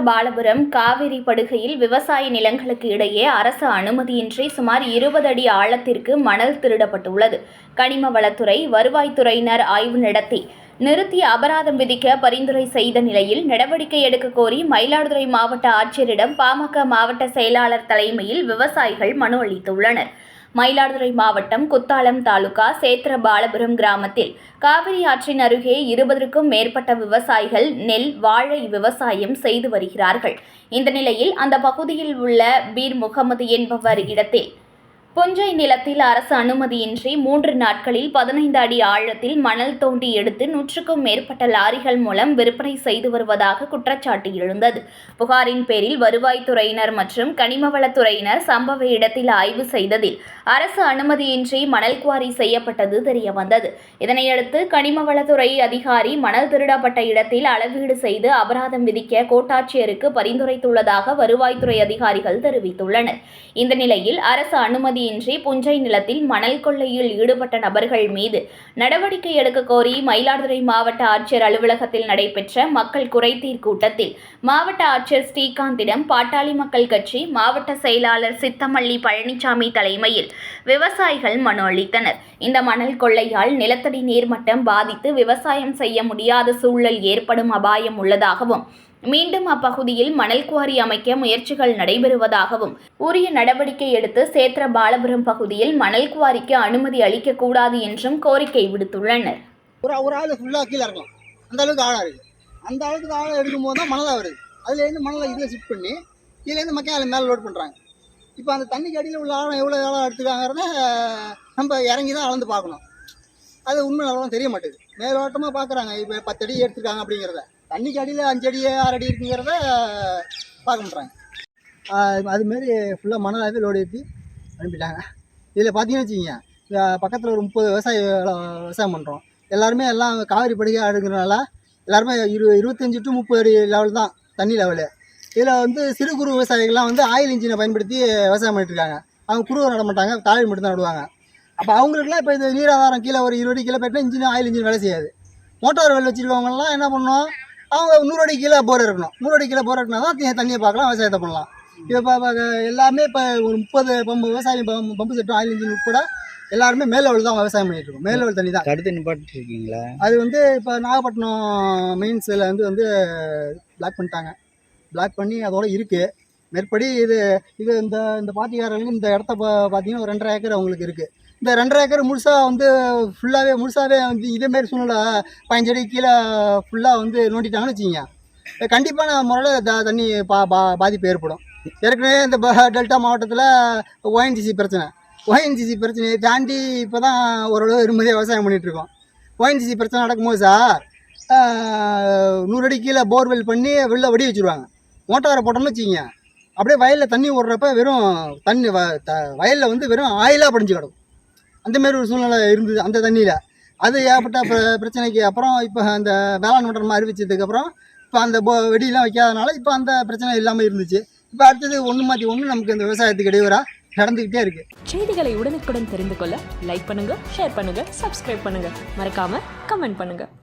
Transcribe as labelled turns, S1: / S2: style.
S1: சேத்திரபாலபுரம் காவிரி படுகையில் விவசாய நிலங்களுக்கு இடையே அரசு அனுமதியின்றி சுமார் 20 அடி ஆழத்திற்கு மணல் திருடப்பட்டுள்ளது. கனிம வளத்துறை, வருவாய்த்துறையினர் ஆய்வு நடத்தி நிறுத்தி அபராதம் விதிக்க பரிந்துரை செய்த நிலையில் நடவடிக்கை எடுக்க கோரி மயிலாடுதுறை மாவட்ட ஆட்சியரிடம் பாமக மாவட்ட செயலாளர் தலைமையில் விவசாயிகள் மனு அளித்துள்ளனர். மயிலாடுதுறை மாவட்டம் குத்தாலம் தாலுகா சேத்திரபாலபுரம் கிராமத்தில் காவிரி ஆற்றின் அருகே 20க்கும் மேற்பட்ட விவசாயிகள் நெல், வாழை விவசாயம் செய்து வருகிறார்கள். இந்த நிலையில் அந்த பகுதியில் உள்ள பீர் முகமது என்பவர் இடத்தில் புஞ்சை நிலத்தில் அரசு அனுமதியின்றி 3 நாட்களில் 15 அடி ஆழத்தில் மணல் தோண்டி எடுத்து 100க்கும் மேற்பட்ட லாரிகள் மூலம் விற்பனை செய்து வருவதாக குற்றச்சாட்டு எழுந்தது. புகாரின் பேரில் வருவாய்த்துறையினர் மற்றும் கனிமவளத்துறையினர் சம்பவ இடத்தில் ஆய்வு செய்ததில் அரசு அனுமதியின்றி மணல் குவாரி செய்யப்பட்டது தெரியவந்தது. இதனையடுத்து கனிமவளத்துறை அதிகாரி மணல் திருடப்பட்ட இடத்தில் அளவீடு செய்து அபராதம் விதிக்க கோட்டாட்சியருக்கு பரிந்துரைத்துள்ளதாக வருவாய்த்துறை அதிகாரிகள் தெரிவித்துள்ளனர். இந்த நிலையில் அரசு அனுமதியின்றி புஞ்சை நிலத்தில் மணல் கொள்ளையில் ஈடுபட்ட நபர்கள் மீது நடவடிக்கை எடுக்க கோரி மயிலாடுதுறை மாவட்ட ஆட்சியர் அலுவலகத்தில் நடைபெற்ற மக்கள் குறைதீர் கூட்டத்தில் மாவட்ட ஆட்சியர் ஸ்ரீகாந்திடம் பாட்டாளி மக்கள் கட்சி மாவட்ட செயலாளர் சித்தமல்லி பழனிசாமி தலைமையில் விவசாயிகள் மனு அளித்தனர். இந்த மணல் கொள்ளையால் நிலத்தடி நீர்மட்டம் பாதித்து விவசாயம் செய்ய முடியாத சூழல் ஏற்படும் அபாயம் உள்ளதாகவும் மீண்டும் அப்பகுதியில் மணல் குவாரி அமைக்க முயற்சிகள் நடைபெறுவதாகவும் உரிய நடவடிக்கை எடுத்து சேத்திரபாலபுரம் பகுதியில் மணல் குவாரிக்கு அனுமதி அளிக்கக்கூடாது என்றும் கோரிக்கை விடுத்துள்ளனர்.
S2: ஒரு ஆள் ஃபுல்லாக கீழே இருக்கலாம், அந்த அளவுக்கு ஆழம் இருக்குது. அந்த அளவுக்கு ஆழம் எடுக்கும்போது தான் மணலாக வருது. அதுலேருந்து மணலை இதில் ஷிஃப்ட் பண்ணி இதுலேருந்து மக்கள் அதில் மேலே லோட் பண்ணுறாங்க. இப்போ அந்த தண்ணிக்கு அடியில் உள்ள ஆழம் எவ்வளோ ஆழம் எடுத்துக்காங்கிறத நம்ம இறங்கி தான் அளந்து பார்க்கணும். அது உண்மை நல்லா தெரிய மாட்டேங்குது. மேலோட்டமாக பார்க்குறாங்க. இப்போ 10 அடி எடுத்துருக்காங்க அப்படிங்கிறத, தண்ணிக்கு அடியில் 5 அடி 6 அடி இருக்குங்கிறத பார்க்க மாட்றாங்க. அதுமாரி ஃபுல்லாக மணலாகவே லோடு ஏற்றி அனுப்பிட்டாங்க. இதில் பார்த்தீங்கன்னு வச்சுக்கிங்க, பக்கத்தில் ஒரு 30 விவசாயம் பண்ணுறோம். எல்லாருமே எல்லாம் காவிரி படுகை அடுங்கிறனால எல்லாருமே 25 to 30 அடி லெவல் தான் தண்ணி லெவலு. இதில் வந்து சிறு குறு விவசாயிகள்லாம் வந்து ஆயில் இன்ஜினை பயன்படுத்தி விவசாயம் பண்ணிட்டுருக்காங்க. அவங்க குறுவை நட மாட்டாங்க, தாழை மட்டும் தான் நடுவாங்க. அப்போ அவங்களுக்குலாம் இப்போ இது நீராதாரம் கீழே ஒரு 20 அடி கீழே போய்ட்டுனா இன்ஜின் ஆயில் இன்ஜின் வேலை செய்யாது. மோட்டார் வெல் வச்சுருக்கவங்கலாம் என்ன பண்ணணும், அவங்க 100 அடி கீழே போர் இருக்கணும். 100 அடி கீழே போர் இருக்கணும் தான் தண்ணியை பார்க்கலாம், விவசாயத்தை பண்ணலாம். இப்போ எல்லாமே இப்போ ஒரு 30 பம்பு விவசாயம் பம்பு செட்டும் ஆயில் இன்ஜின் உட்பட எல்லாருமே மேல் லெவல் தான் விவசாயம் பண்ணிட்டு இருக்கோம். மேல் லெவல் தண்ணி தான்
S3: தடுத்து நிப்பாட்டிட்டு இருக்கீங்களா?
S2: அது வந்து இப்போ நாகப்பட்டினம் மெயின்ஸில் வந்து பிளாக் பண்ணிட்டாங்க. பிளாக் பண்ணி அதோட இருக்குது. மேற்படி இது இந்த பாத்திக்காரர்களுக்கு இந்த இடத்த பார்த்தீங்கன்னா ஒரு 2.5 ஏக்கர் அவங்களுக்கு இருக்குது. இந்த 2.5 ஏக்கர் முழுசாக வந்து முழுசாகவே வந்து இதேமாரி சூழ்நிலை 15 அடி கீழே ஃபுல்லாக வந்து நோண்டிட்டாங்கன்னு வச்சுக்கிங்க, கண்டிப்பான முறையில் தண்ணி பாதிப்பு ஏற்படும். ஏற்கனவே இந்த டெல்டா மாவட்டத்தில் ONGC பிரச்சனையை தாண்டி இப்போ தான் ஓரளவு நிம்மதியாக விவசாயம் பண்ணிகிட்ருக்கோம். ONGC பிரச்சனை நடக்கும்போது சார் 100 அடி கீழே போர்வெல் பண்ணி வெளில வடி வச்சுருவாங்க. மோட்டாரை போட்டோம்னு வச்சுக்கிங்க, அப்படியே வயலில் தண்ணி ஓடுறப்ப வெறும் தண்ணி வயலில் வந்து வெறும் ஆயிலாக படிஞ்சு கிடக்கும். அந்தமாரி ஒரு சூழ்நிலை இருந்தது அந்த தண்ணியில். அது ஏற்பட்ட பிரச்சனைக்கு அப்புறம் இப்போ அந்த வேளாண் மன்றம் அறிவிச்சதுக்கப்புறம் இப்போ அந்த வெடியெலாம் வைக்காதனால இப்போ அந்த பிரச்சனை இல்லாமல் இருந்துச்சு. இப்போ அடுத்தது ஒன்று மாற்றி ஒன்று நமக்கு இந்த விவசாயத்துக்கு இடையூறாக நடந்துக்கிட்டே இருக்குது.
S4: செய்திகளை உடனுக்குடன் தெரிந்து கொள்ள லைக் பண்ணுங்கள், ஷேர் பண்ணுங்கள், சப்ஸ்கிரைப் பண்ணுங்கள், மறக்காமல் கமெண்ட் பண்ணுங்கள்.